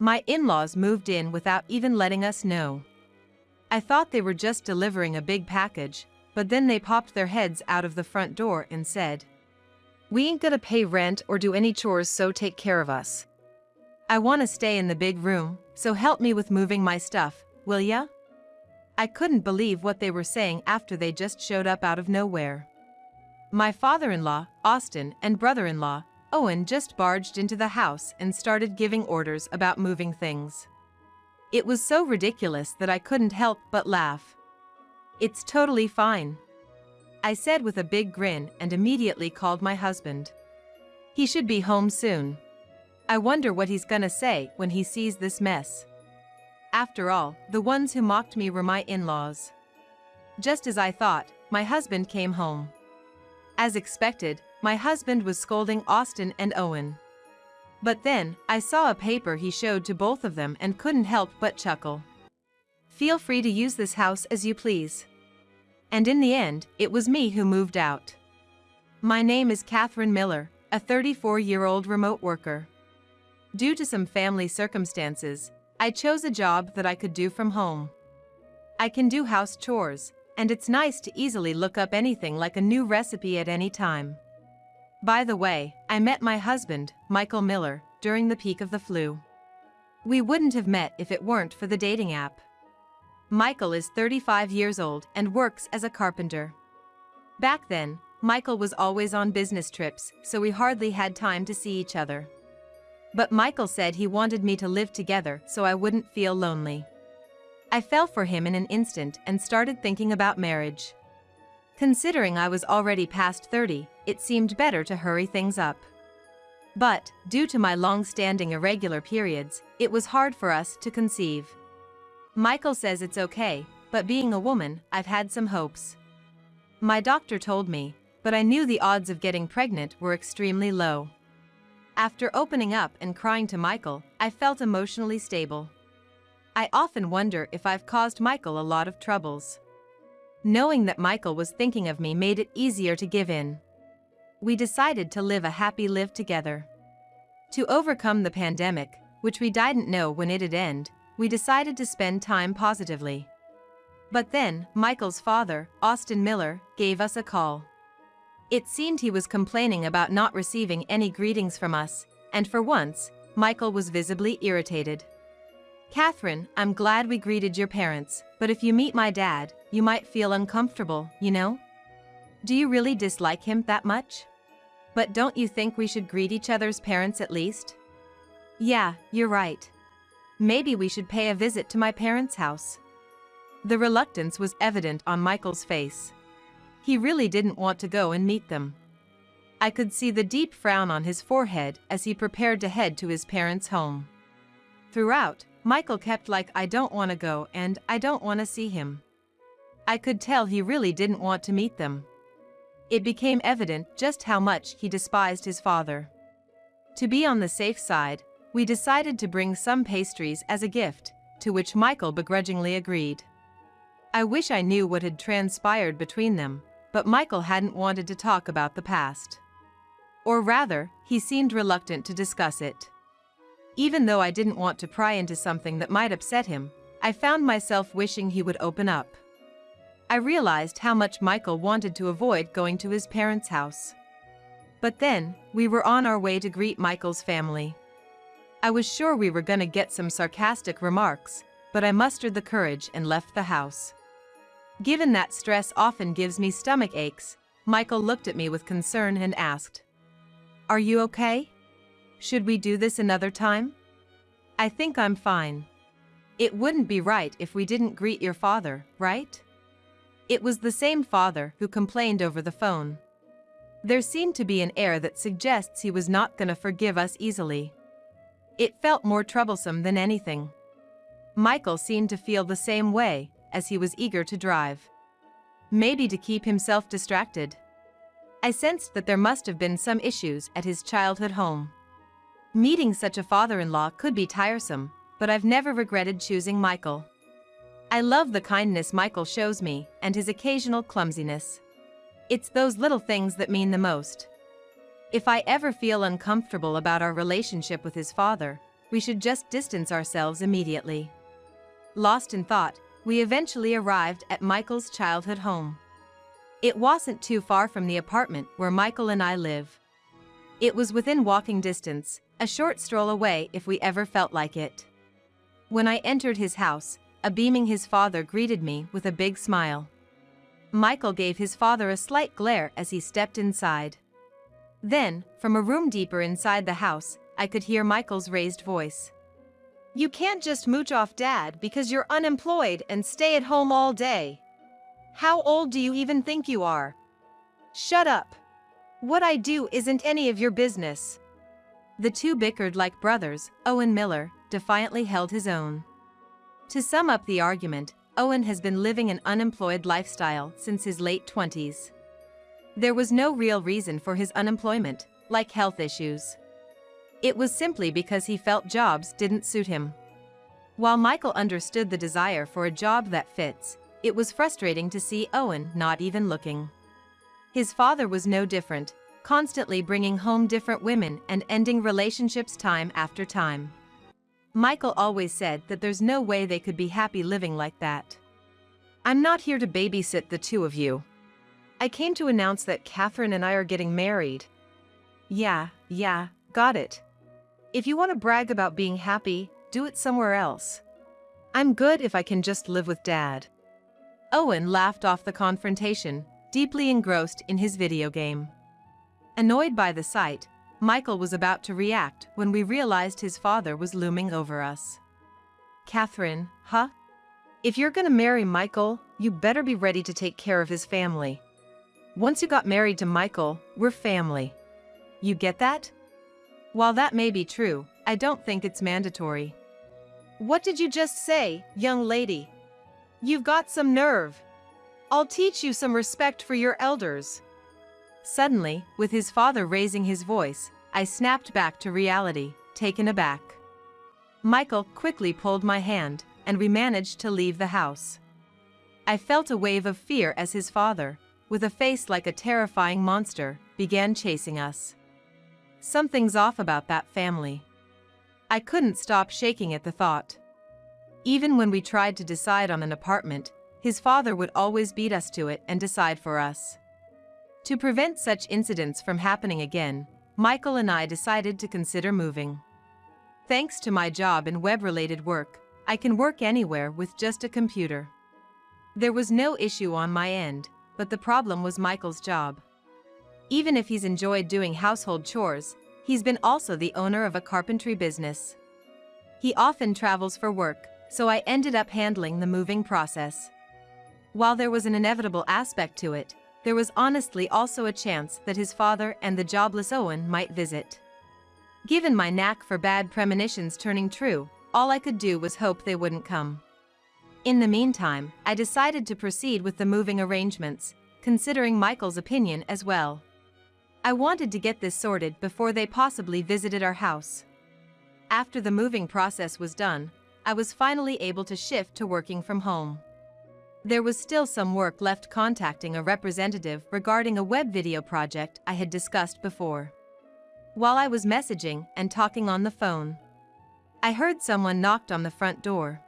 My in-laws moved in without even letting us know. I thought they were just delivering a big package, but then they popped their heads out of the front door and said, "We ain't gonna pay rent or do any chores, so take care of us. I wanna stay in the big room, so help me with moving my stuff, will ya?" I couldn't believe what they were saying after they just showed up out of nowhere. My father-in-law, Austin, and brother-in-law, Owen, just barged into the house and started giving orders about moving things. It was so ridiculous that I couldn't help but laugh. "It's totally fine," I said with a big grin and immediately called my husband. "He should be home soon. I wonder what he's gonna say when he sees this mess." After all, the ones who mocked me were my in-laws. Just as I thought, my husband came home. As expected, my husband was scolding Austin and Owen. But then, I saw a paper he showed to both of them and couldn't help but chuckle. "Feel free to use this house as you please." And in the end, it was me who moved out. My name is Catherine Miller, a 34-year-old remote worker. Due to some family circumstances, I chose a job that I could do from home. I can do house chores, and it's nice to easily look up anything like a new recipe at any time. By the way, I met my husband, Michael Miller, during the peak of the flu. We wouldn't have met if it weren't for the dating app. Michael is 35 years old and works as a carpenter. Back then, Michael was always on business trips, so we hardly had time to see each other. But Michael said he wanted me to live together so I wouldn't feel lonely. I fell for him in an instant and started thinking about marriage. Considering I was already past 30, it seemed better to hurry things up. But, due to my long-standing irregular periods, it was hard for us to conceive. Michael says it's okay, but being a woman, I've had some hopes. My doctor told me, but I knew the odds of getting pregnant were extremely low. After opening up and crying to Michael, I felt emotionally stable. I often wonder if I've caused Michael a lot of troubles. Knowing that Michael was thinking of me made it easier to give in. We decided to live a happy life together. To overcome the pandemic, which we didn't know when it'd end, we decided to spend time positively. But then, Michael's father, Austin Miller, gave us a call. It seemed he was complaining about not receiving any greetings from us, and for once, Michael was visibly irritated. "Catherine, I'm glad we greeted your parents, but if you meet my dad, you might feel uncomfortable, you know? Do you really dislike him that much? But don't you think we should greet each other's parents at least?" "Yeah, you're right. Maybe we should pay a visit to my parents' house." The reluctance was evident on Michael's face. He really didn't want to go and meet them. I could see the deep frown on his forehead as he prepared to head to his parents' home. Throughout, Michael kept like, "I don't want to go and I don't want to see him." I could tell he really didn't want to meet them. It became evident just how much he despised his father. To be on the safe side, we decided to bring some pastries as a gift, to which Michael begrudgingly agreed. I wish I knew what had transpired between them, but Michael hadn't wanted to talk about the past. Or rather, he seemed reluctant to discuss it. Even though I didn't want to pry into something that might upset him, I found myself wishing he would open up. I realized how much Michael wanted to avoid going to his parents' house. But then, we were on our way to greet Michael's family. I was sure we were gonna get some sarcastic remarks, but I mustered the courage and left the house. Given that stress often gives me stomach aches, Michael looked at me with concern and asked, "Are you okay? Should we do this another time?" "I think I'm fine. It wouldn't be right if we didn't greet your father, right?" It was the same father who complained over the phone. There seemed to be an air that suggests he was not gonna forgive us easily. It felt more troublesome than anything. Michael seemed to feel the same way, as he was eager to drive. Maybe to keep himself distracted. I sensed that there must have been some issues at his childhood home. Meeting such a father-in-law could be tiresome, but I've never regretted choosing Michael. I love the kindness Michael shows me, and his occasional clumsiness. It's those little things that mean the most. If I ever feel uncomfortable about our relationship with his father, we should just distance ourselves immediately. Lost in thought, we eventually arrived at Michael's childhood home. It wasn't too far from the apartment where Michael and I live. It was within walking distance, a short stroll away if we ever felt like it. When I entered his house, a beaming his father greeted me with a big smile. Michael gave his father a slight glare as he stepped inside. Then, from a room deeper inside the house, I could hear Michael's raised voice. "You can't just mooch off Dad because you're unemployed and stay at home all day. How old do you even think you are? Shut up. What I do isn't any of your business." The two bickered like brothers. Owen Miller defiantly held his own. To sum up the argument, Owen has been living an unemployed lifestyle since his late 20s. There was no real reason for his unemployment, like health issues. It was simply because he felt jobs didn't suit him. While Michael understood the desire for a job that fits, it was frustrating to see Owen not even looking. His father was no different, constantly bringing home different women and ending relationships time after time. Michael always said that there's no way they could be happy living like that. "I'm not here to babysit the two of you. I came to announce that Catherine and I are getting married." Yeah, got it. If you want to brag about being happy, do it somewhere else. I'm good if I can just live with Dad. Owen laughed off the confrontation, deeply engrossed in his video game. Annoyed by the sight, Michael was about to react when we realized his father was looming over us. "Catherine, huh? If you're gonna marry Michael, you better be ready to take care of his family. Once you got married to Michael, we're family. You get that?" While that may be true, I don't think it's mandatory. "What did you just say, young lady? You've got some nerve. I'll teach you some respect for your elders." Suddenly, with his father raising his voice, I snapped back to reality, taken aback. Michael quickly pulled my hand, and we managed to leave the house. I felt a wave of fear as his father, with a face like a terrifying monster, began chasing us. Something's off about that family. I couldn't stop shaking at the thought. Even when we tried to decide on an apartment, his father would always beat us to it and decide for us. To prevent such incidents from happening again, Michael and I decided to consider moving. Thanks to my job in web-related work, I can work anywhere with just a computer. There was no issue on my end, but the problem was Michael's job. Even if he's enjoyed doing household chores, he's been also the owner of a carpentry business. He often travels for work, so I ended up handling the moving process. While there was an inevitable aspect to it, there was honestly also a chance that his father and the jobless Owen might visit. Given my knack for bad premonitions turning true, all I could do was hope they wouldn't come. In the meantime, I decided to proceed with the moving arrangements, considering Michael's opinion as well. I wanted to get this sorted before they possibly visited our house. After the moving process was done, I was finally able to shift to working from home. There was still some work left contacting a representative regarding a web video project I had discussed before. While I was messaging and talking on the phone, I heard someone knocked on the front door.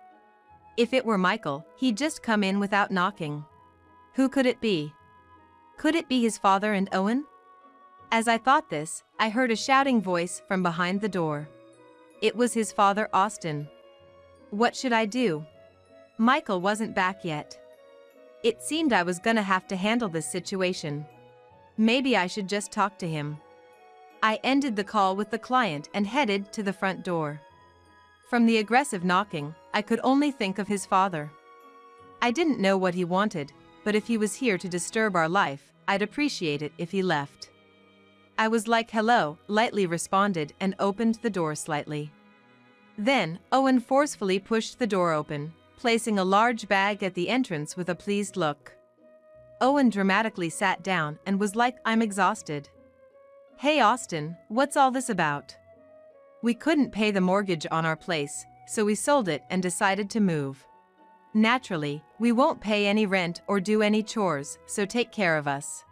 If it were Michael, he'd just come in without knocking. Who could it be? Could it be his father and Owen? As I thought this, I heard a shouting voice from behind the door. It was his father, Austin. What should I do? Michael wasn't back yet. It seemed I was gonna have to handle this situation. Maybe I should just talk to him. I ended the call with the client and headed to the front door. From the aggressive knocking, I could only think of his father. I didn't know what he wanted, but if he was here to disturb our life, I'd appreciate it if he left. I was like, "Hello," lightly responded and opened the door slightly. Then, Owen forcefully pushed the door open, placing a large bag at the entrance with a pleased look. Owen dramatically sat down and was like, "I'm exhausted." "Hey Austin, what's all this about?" "We couldn't pay the mortgage on our place, so we sold it and decided to move. Naturally, we won't pay any rent or do any chores, so take care of us."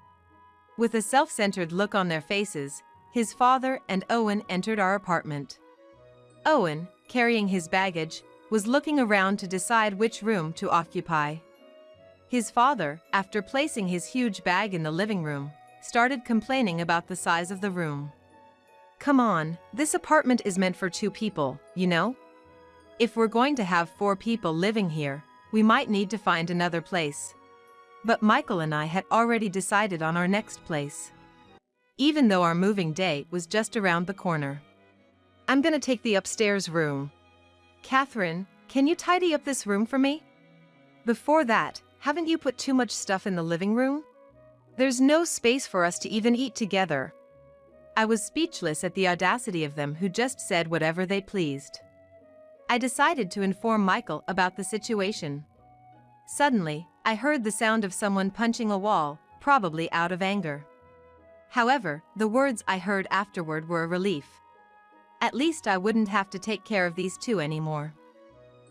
With a self-centered look on their faces, his father and Owen entered our apartment. Owen, carrying his baggage, was looking around to decide which room to occupy. His father, after placing his huge bag in the living room, started complaining about the size of the room. "Come on, this apartment is meant for 2 people, you know? If we're going to have 4 people living here, we might need to find another place." But Michael and I had already decided on our next place, even though our moving day was just around the corner. "I'm gonna take the upstairs room. Catherine, can you tidy up this room for me? Before that, haven't you put too much stuff in the living room? There's no space for us to even eat together." I was speechless at the audacity of them who just said whatever they pleased. I decided to inform Michael about the situation. Suddenly, I heard the sound of someone punching a wall, probably out of anger. However, the words I heard afterward were a relief. At least I wouldn't have to take care of these 2 anymore.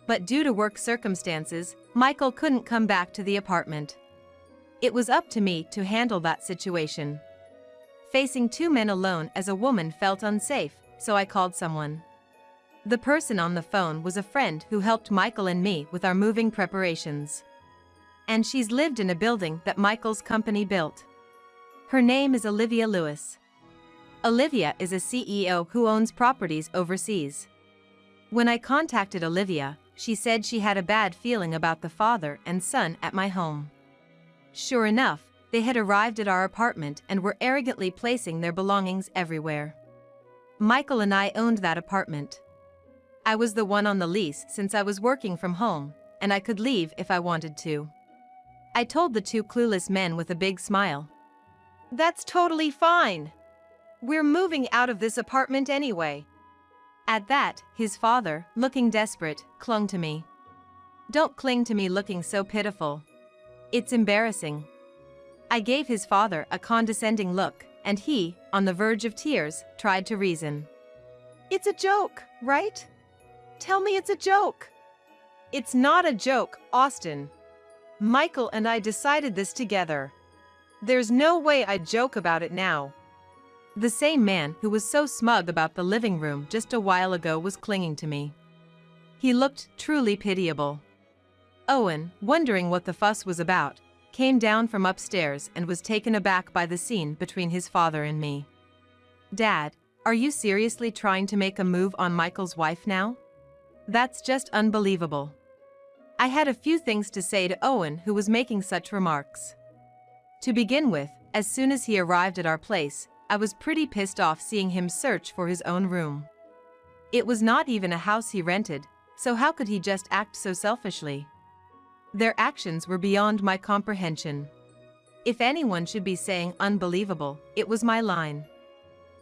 But due to work circumstances, Michael couldn't come back to the apartment. It was up to me to handle that situation. Facing 2 men alone as a woman felt unsafe, so I called someone. The person on the phone was a friend who helped Michael and me with our moving preparations. And she's lived in a building that Michael's company built. Her name is Olivia Lewis. Olivia is a CEO who owns properties overseas. When I contacted Olivia, she said she had a bad feeling about the father and son at my home. Sure enough, they had arrived at our apartment and were arrogantly placing their belongings everywhere. Michael and I owned that apartment. I was the one on the lease since I was working from home, and I could leave if I wanted to. I told the 2 clueless men with a big smile. "That's totally fine. We're moving out of this apartment anyway." At that, his father, looking desperate, clung to me. "Don't cling to me looking so pitiful. It's embarrassing." I gave his father a condescending look, and he, on the verge of tears, tried to reason. "It's a joke, right? Tell me it's a joke." "It's not a joke, Austin. Michael and I decided this together. There's no way I'd joke about it now." The same man who was so smug about the living room just a while ago was clinging to me. He looked truly pitiable. Owen, wondering what the fuss was about, came down from upstairs and was taken aback by the scene between his father and me. "Dad, are you seriously trying to make a move on Michael's wife now? That's just unbelievable." I had a few things to say to Owen, who was making such remarks. To begin with, as soon as he arrived at our place, I was pretty pissed off seeing him search for his own room. It was not even a house he rented, so how could he just act so selfishly? Their actions were beyond my comprehension. If anyone should be saying unbelievable, it was my line.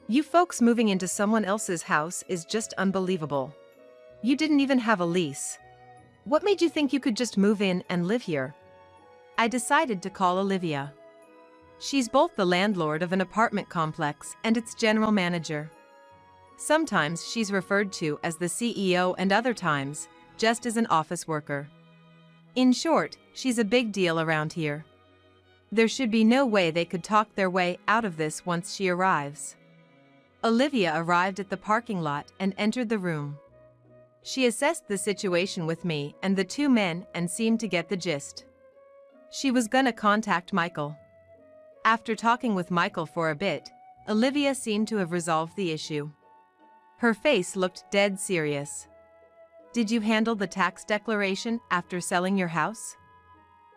"You folks moving into someone else's house is just unbelievable. You didn't even have a lease. What made you think you could just move in and live here?" I decided to call Olivia. She's both the landlord of an apartment complex and its general manager. Sometimes she's referred to as the CEO and other times, just as an office worker. In short, she's a big deal around here. There should be no way they could talk their way out of this once she arrives. Olivia arrived at the parking lot and entered the room. She assessed the situation with me and the 2 men and seemed to get the gist. She was gonna contact Michael. After talking with Michael for a bit, Olivia seemed to have resolved the issue. Her face looked dead serious. "Did you handle the tax declaration after selling your house?"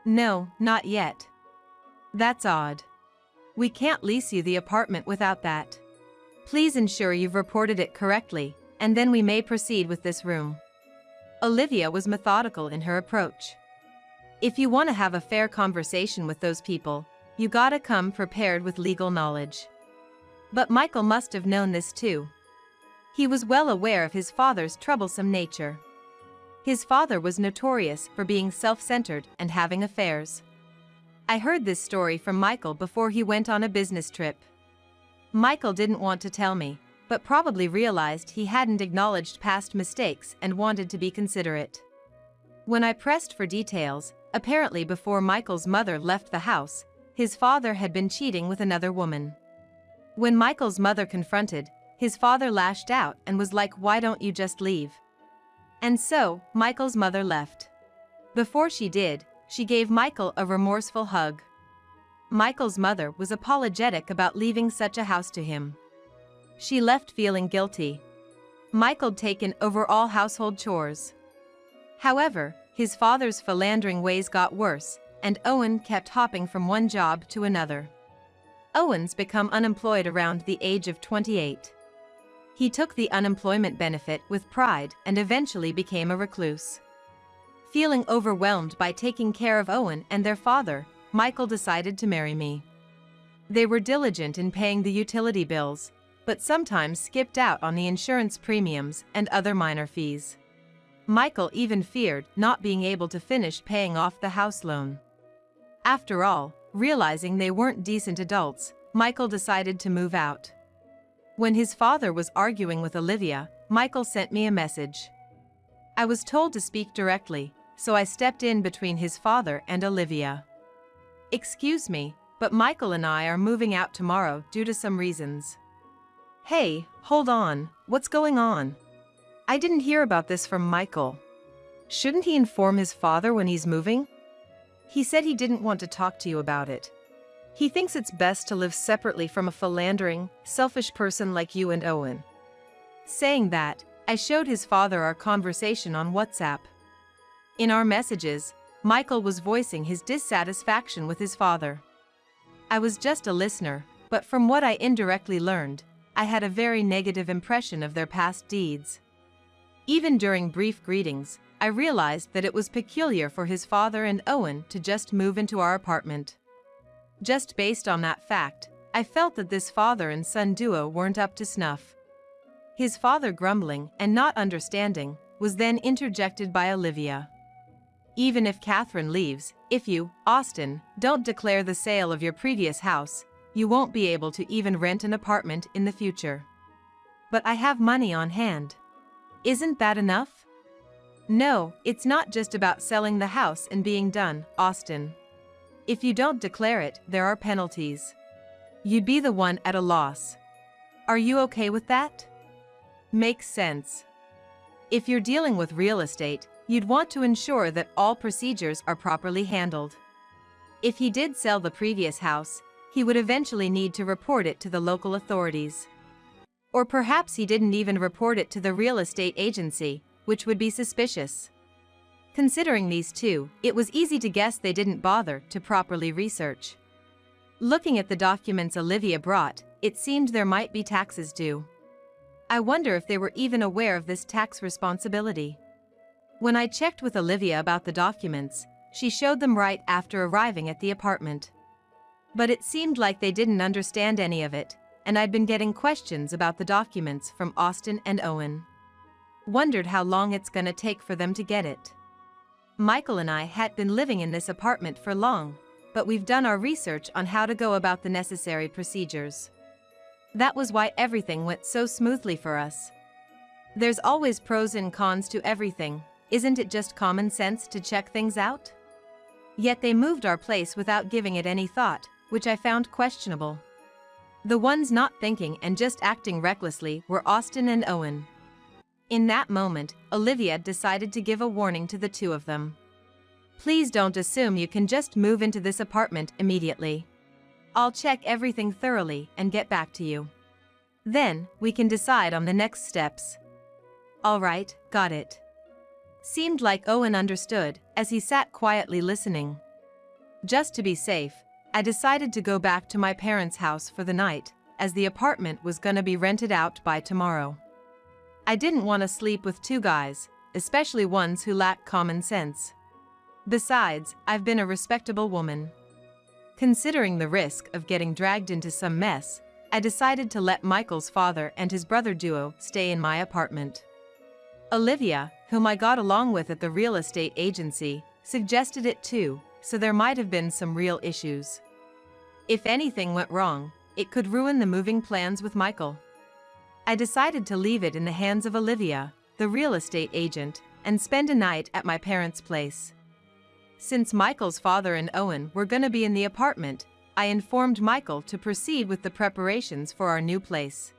"No, not yet." "That's odd. We can't lease you the apartment without that. Please ensure you've reported it correctly, and then we may proceed with this room." Olivia was methodical in her approach. If you want to have a fair conversation with those people, you gotta come prepared with legal knowledge. But Michael must have known this too. He was well aware of his father's troublesome nature. His father was notorious for being self-centered and having affairs. I heard this story from Michael before he went on a business trip. Michael didn't want to tell me, but probably realized he hadn't acknowledged past mistakes and wanted to be considerate. When I pressed for details, apparently before Michael's mother left the house, his father had been cheating with another woman. When Michael's mother confronted, His father lashed out and was like, "Why don't you just leave?" And so, Michael's mother left. Before she did, she gave Michael a remorseful hug. Michael's mother was apologetic about leaving such a house to him. She left feeling guilty. Michael'd taken over all household chores. However, his father's philandering ways got worse, and Owen kept hopping from one job to another. Owen's become unemployed around the age of 28. He took the unemployment benefit with pride and eventually became a recluse. Feeling overwhelmed by taking care of Owen and their father, Michael decided to marry me. They were diligent in paying the utility bills, but sometimes skipped out on the insurance premiums and other minor fees. Michael even feared not being able to finish paying off the house loan. After all, realizing they weren't decent adults, Michael decided to move out. When his father was arguing with Olivia, Michael sent me a message. I was told to speak directly, so I stepped in between his father and Olivia. "Excuse me, but Michael and I are moving out tomorrow due to some reasons." "Hey, hold on, what's going on? I didn't hear about this from Michael. Shouldn't he inform his father when he's moving? He said he didn't want to talk to you about it. He thinks it's best to live separately from a philandering, selfish person like you and Owen." Saying that, I showed his father our conversation on WhatsApp. In our messages, Michael was voicing his dissatisfaction with his father. I was just a listener, but from what I indirectly learned, I had a very negative impression of their past deeds. Even during brief greetings, I realized that it was peculiar for his father and Owen to just move into our apartment. Just based on that fact, I felt that this father and son duo weren't up to snuff. His father, grumbling and not understanding, was then interjected by Olivia. "Even if Catherine leaves, if you, Austin, don't declare the sale of your previous house, you won't be able to even rent an apartment in the future." "But I have money on hand. Isn't that enough?" "No, it's not just about selling the house and being done, Austin. If you don't declare it, there are penalties. You'd be the one at a loss. Are you okay with that?" Makes sense. If you're dealing with real estate, you'd want to ensure that all procedures are properly handled. If he did sell the previous house, he would eventually need to report it to the local authorities. Or perhaps he didn't even report it to the real estate agency, which would be suspicious. Considering these two, it was easy to guess they didn't bother to properly research. Looking at the documents Olivia brought, it seemed there might be taxes due. I wonder if they were even aware of this tax responsibility. When I checked with Olivia about the documents, she showed them right after arriving at the apartment. But it seemed like they didn't understand any of it, and I'd been getting questions about the documents from Austin and Owen. Wondered how long it's gonna take for them to get it. Michael and I had been living in this apartment for long, but we've done our research on how to go about the necessary procedures. That was why everything went so smoothly for us. There's always pros and cons to everything, isn't it just common sense to check things out? Yet they moved our place without giving it any thought, which I found questionable. The ones not thinking and just acting recklessly were Austin and Owen. In that moment, Olivia decided to give a warning to the two of them. "Please don't assume you can just move into this apartment immediately. I'll check everything thoroughly and get back to you. Then, we can decide on the next steps." "All right, got it." Seemed like Owen understood, as he sat quietly listening. Just to be safe, I decided to go back to my parents' house for the night, as the apartment was gonna be rented out by tomorrow. I didn't want to sleep with two guys, especially ones who lack common sense. Besides, I've been a respectable woman. Considering the risk of getting dragged into some mess, I decided to let Michael's father and his brother duo stay in my apartment. Olivia, whom I got along with at the real estate agency, suggested it too, so there might have been some real issues. If anything went wrong, it could ruin the moving plans with Michael. I decided to leave it in the hands of Olivia, the real estate agent, and spend a night at my parents' place. Since Michael's father and Owen were gonna be in the apartment, I informed Michael to proceed with the preparations for our new place.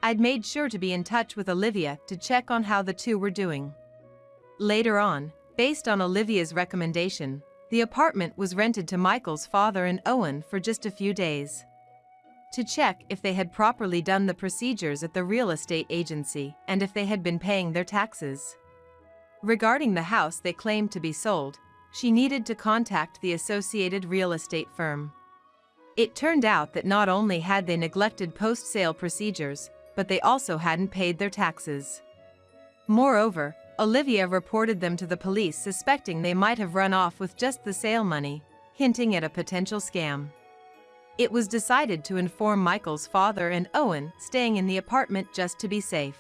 I'd made sure to be in touch with Olivia to check on how the two were doing. Later on, based on Olivia's recommendation, the apartment was rented to Michael's father and Owen for just a few days, to check if they had properly done the procedures at the real estate agency and if they had been paying their taxes. Regarding the house they claimed to be sold, she needed to contact the associated real estate firm. It turned out that not only had they neglected post-sale procedures, but they also hadn't paid their taxes. Moreover, Olivia reported them to the police, suspecting they might have run off with just the sale money, hinting at a potential scam. It was decided to inform Michael's father and Owen, staying in the apartment just to be safe.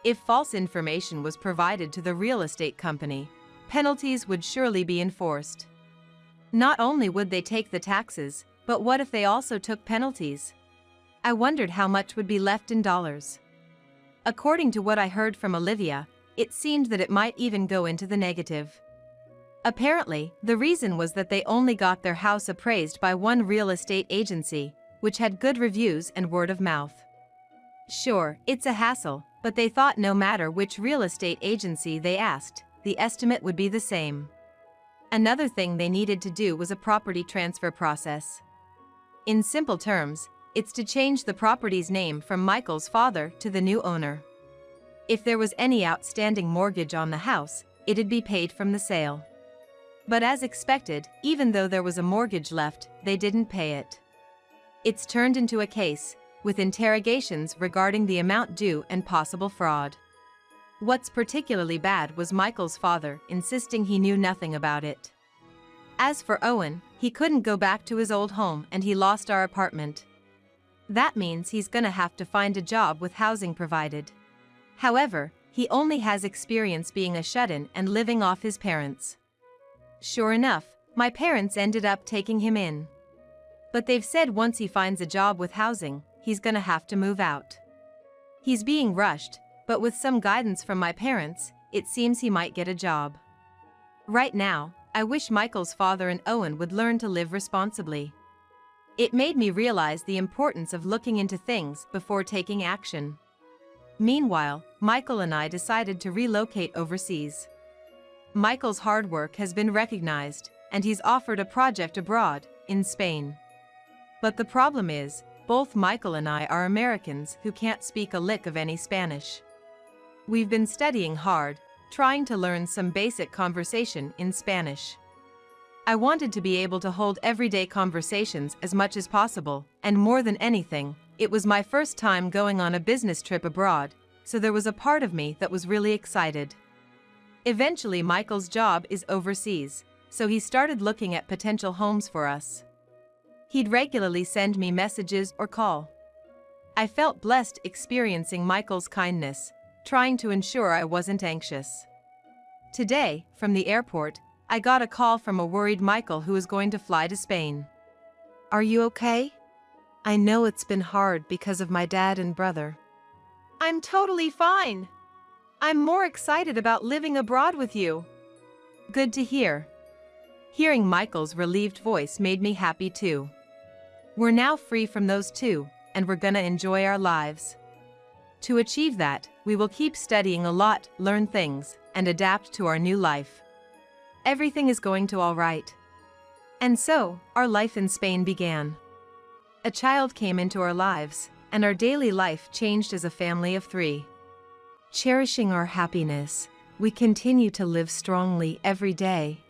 If false information was provided to the real estate company, penalties would surely be enforced. Not only would they take the taxes, but what if they also took penalties? I wondered how much would be left in dollars. According to what I heard from Olivia, it seemed that it might even go into the negative. Apparently, the reason was that they only got their house appraised by one real estate agency, which had good reviews and word of mouth. Sure, it's a hassle, but they thought no matter which real estate agency they asked, the estimate would be the same. Another thing they needed to do was a property transfer process. In simple terms, it's to change the property's name from Michael's father to the new owner. If there was any outstanding mortgage on the house, it'd be paid from the sale. But as expected, even though there was a mortgage left, they didn't pay it. It's turned into a case, with interrogations regarding the amount due and possible fraud. What's particularly bad was Michael's father insisting he knew nothing about it. As for Owen, he couldn't go back to his old home and he lost our apartment. That means he's gonna have to find a job with housing provided. However, he only has experience being a shut-in and living off his parents. Sure enough, my parents ended up taking him in. But they've said once he finds a job with housing, he's gonna have to move out. He's being rushed, but with some guidance from my parents, it seems he might get a job. Right now, I wish Michael's father and Owen would learn to live responsibly. It made me realize the importance of looking into things before taking action. Meanwhile, Michael and I decided to relocate overseas. Michael's hard work has been recognized, and he's offered a project abroad, in Spain. But the problem is, both Michael and I are Americans who can't speak a lick of any Spanish. We've been studying hard, trying to learn some basic conversation in Spanish. I wanted to be able to hold everyday conversations as much as possible, and more than anything, it was my first time going on a business trip abroad, so there was a part of me that was really excited. Eventually, Michael's job is overseas, so he started looking at potential homes for us. He'd regularly send me messages or call. I felt blessed experiencing Michael's kindness, trying to ensure I wasn't anxious. Today, from the airport, I got a call from a worried Michael who is going to fly to Spain. "Are you okay? I know it's been hard because of my dad and brother." "I'm totally fine. I'm more excited about living abroad with you." Good to hear. Hearing Michael's relieved voice made me happy too. We're now free from those two, and we're gonna enjoy our lives. To achieve that, we will keep studying a lot, learn things, and adapt to our new life. Everything is going to all right. And so, our life in Spain began. A child came into our lives, and our daily life changed as a family of 3. Cherishing our happiness, we continue to live strongly every day,